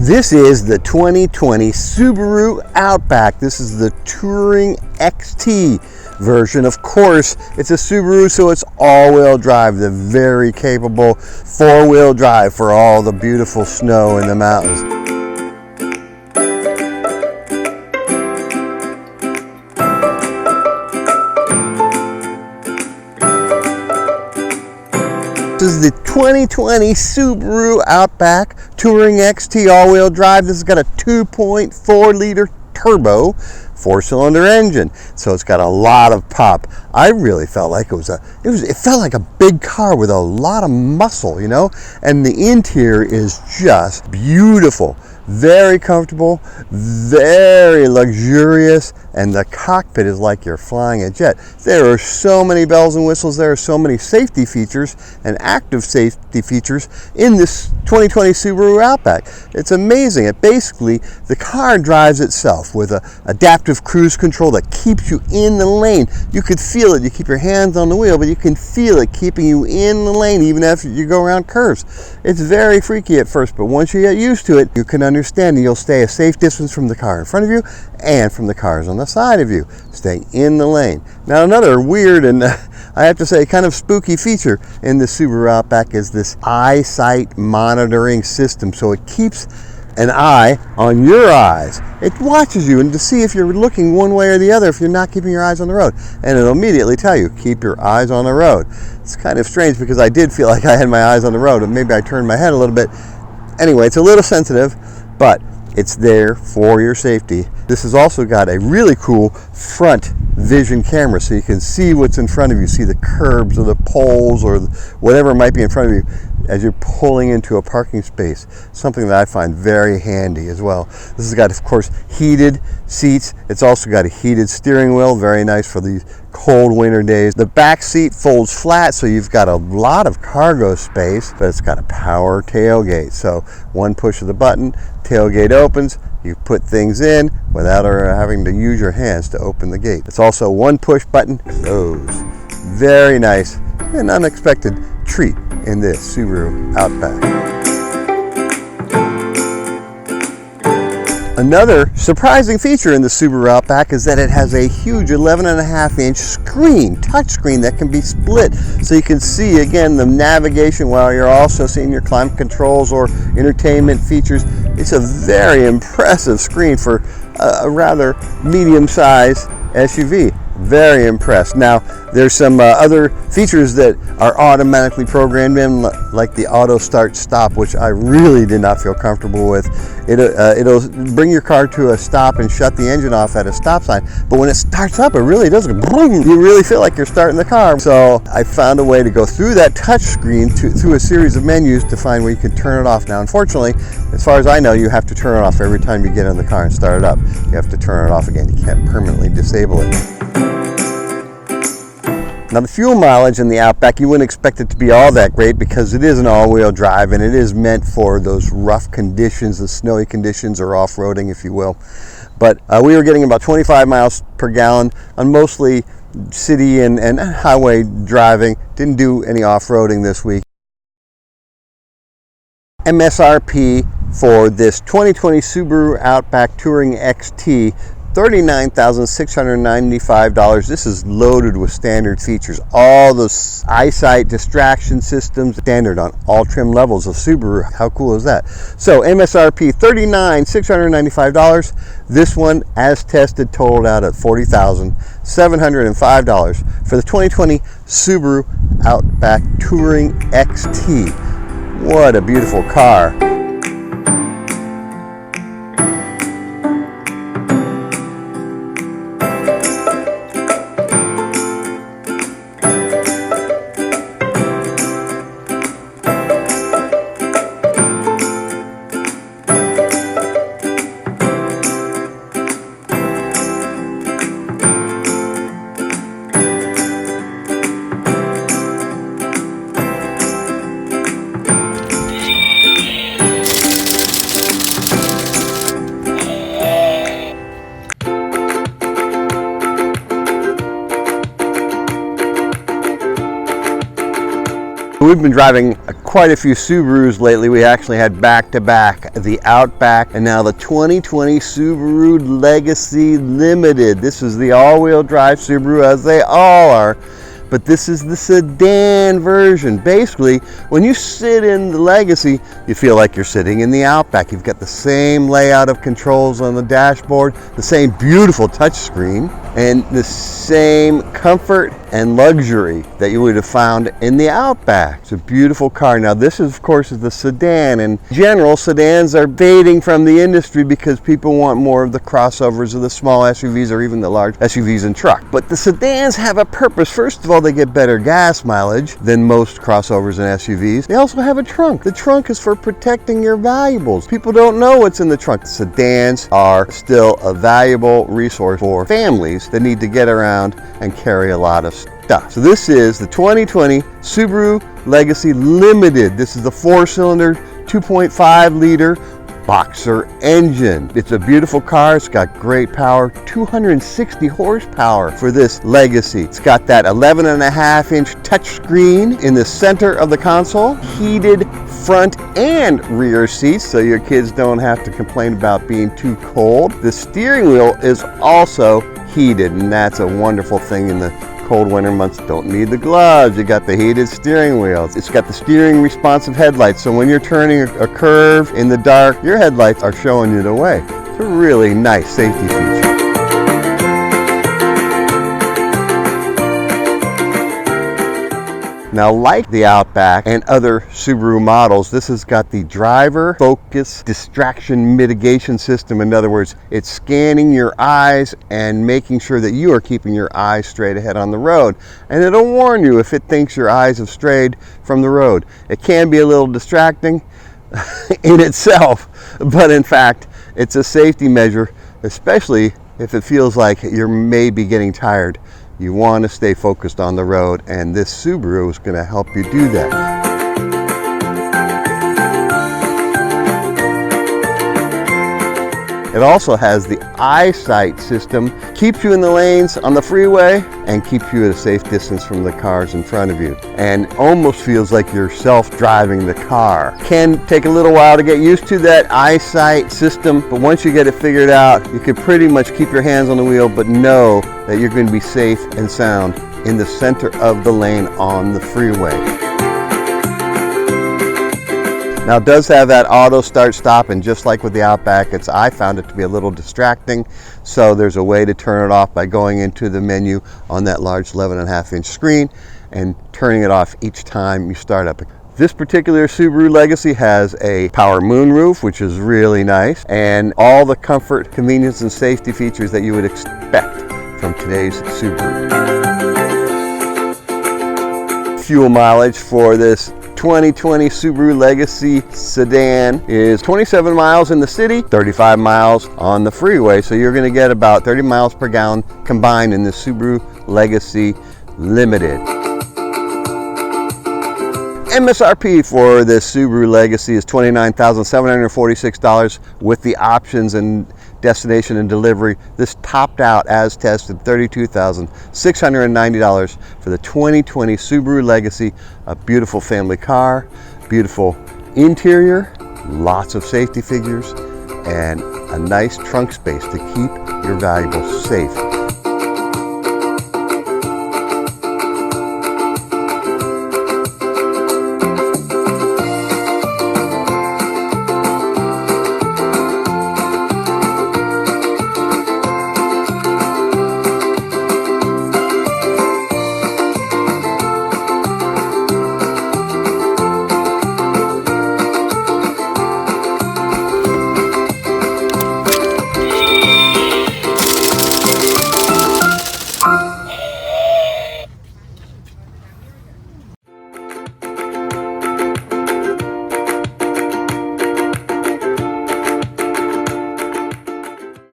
This is the 2020 Subaru Outback. This is the Touring XT version. Of course, it's a Subaru, so it's all-wheel drive. The very capable four-wheel drive for all the beautiful snow in the mountains. This is the 2020 Subaru Outback Touring XT all-wheel drive. This has got a 2.4-liter turbo 4-cylinder engine, so it's got a lot of pop. I really felt like it felt like a big car with a lot of muscle, you know. And the interior is just beautiful, very comfortable, very luxurious, and the cockpit is like you're flying a jet. There are so many bells and whistles. There are so many safety features and active safety features in this 2020 Subaru Outback. It's amazing. Basically, the car drives itself with an adaptive cruise control that keeps you in the lane. You could feel it. You keep your hands on the wheel, but you can feel it keeping you in the lane even after you go around curves. It's very freaky at first, but once you get used to it, you can understand, and you'll stay a safe distance from the car in front of you and from the cars on the side of you. Stay in the lane. Now, another weird and I have to say kind of spooky feature in the Subaru Outback is this EYESIGHT monitoring system. So it keeps an eye on your eyes. It watches you and to see if you're looking one way or the other, if you're not keeping your eyes on the road. And it'll immediately tell you, keep your eyes on the road. It's kind of strange because I did feel like I had my eyes on the road, and maybe I turned my head a little bit. Anyway, it's a little sensitive, but it's there for your safety. This has also got a really cool front vision camera, so you can see what's in front of you, see the curbs or the poles or whatever might be in front of you as you're pulling into a parking space. Something that I find very handy as well. This has got, of course, heated seats. It's also got a heated steering wheel, very nice for these cold winter days. The back seat folds flat, so you've got a lot of cargo space, but it's got a power tailgate. So one push of the button, tailgate opens, you put things in without having to use your hands to open the gate. It's also one push button, close. Very nice and unexpected treat in this Subaru Outback. Another surprising feature in the Subaru Outback is that it has a huge 11.5-inch screen, touch screen that can be split, so you can see again the navigation while you're also seeing your climate controls or entertainment features. It's a very impressive screen for a rather medium-sized SUV. Very impressed. Now, there's some other features that are automatically programmed in, like the auto start stop, which I really did not feel comfortable with. It'll bring your car to a stop and shut the engine off at a stop sign, but when it starts up, it really does go boom. You really feel like you're starting the car. So I found a way to go through that touch screen through a series of menus to find where you can turn it off. Now, unfortunately, as far as I know, you have to turn it off every time you get in the car and start it up. You have to turn it off again. You can't permanently disable it. Now, the fuel mileage in the Outback, you wouldn't expect it to be all that great because it is an all-wheel drive and it is meant for those rough conditions, the snowy conditions, or off-roading, if you will. But we were getting about 25 miles per gallon on mostly city and highway driving. Didn't do any off-roading this week. MSRP for this 2020 Subaru Outback Touring XT, $39,695. This is loaded with standard features. All those EYESIGHT distraction systems, standard on all trim levels of Subaru. How cool is that? So MSRP $39,695. This one, as tested, totaled out at $40,705 for the 2020 Subaru Outback Touring XT. What a beautiful car. We've been driving quite a few Subarus lately. We actually had back-to-back the Outback and now the 2020 Subaru Legacy Limited. This is the all-wheel drive Subaru, as they all are, but this is the sedan version. Basically, when you sit in the Legacy, you feel like you're sitting in the Outback. You've got the same layout of controls on the dashboard, the same beautiful touchscreen, and the same comfort and luxury that you would have found in the Outback. It's a beautiful car. Now this is, of course, is the sedan. In general, sedans are fading from the industry because people want more of the crossovers of the small SUVs or even the large SUVs and truck. But the sedans have a purpose. First of all, they get better gas mileage than most crossovers and SUVs. They also have a trunk. The trunk is for protecting your valuables. People don't know what's in the trunk. Sedans are still a valuable resource for families that need to get around and carry a lot of stuff. So this is the 2020 Subaru Legacy Limited. This is the 4-cylinder, 2.5 liter Boxer engine. It's a beautiful car. It's got great power, 260 horsepower for this Legacy. It's got that 11.5-inch touchscreen in the center of the console, heated front and rear seats so your kids don't have to complain about being too cold. The steering wheel is also heated, and that's a wonderful thing in the cold winter months. Don't need the gloves. You got the heated steering wheel. It's got the steering responsive headlights, so when you're turning a curve in the dark, your headlights are showing you the way. It's a really nice safety feature. Now, like the Outback and other Subaru models, this has got the driver focus distraction mitigation system. In other words, it's scanning your eyes and making sure that you are keeping your eyes straight ahead on the road. And it'll warn you if it thinks your eyes have strayed from the road. It can be a little distracting in itself, but in fact, it's a safety measure, especially if it feels like you're maybe getting tired. You want to stay focused on the road, and this Subaru is going to help you do that. It also has the EYESIGHT system, keeps you in the lanes on the freeway and keeps you at a safe distance from the cars in front of you, and almost feels like you're self-driving the car. Can take a little while to get used to that EYESIGHT system, but once you get it figured out, you can pretty much keep your hands on the wheel but know that you're going to be safe and sound in the center of the lane on the freeway. Now, it does have that auto start stop, and just like with the Outback, I found it to be a little distracting, so there's a way to turn it off by going into the menu on that large 11.5-inch screen and turning it off each time you start up. This particular Subaru Legacy has a power moonroof, which is really nice, and all the comfort, convenience, and safety features that you would expect from today's Subaru. Fuel mileage for this 2020 Subaru Legacy sedan is 27 miles in the city, 35 miles on the freeway. So you're going to get about 30 miles per gallon combined in the Subaru Legacy Limited. MSRP for this Subaru Legacy is $29,746 with the options and destination and delivery. This topped out as tested $32,690 for the 2020 Subaru Legacy. A beautiful family car, beautiful interior, lots of safety figures, and a nice trunk space to keep your valuables safe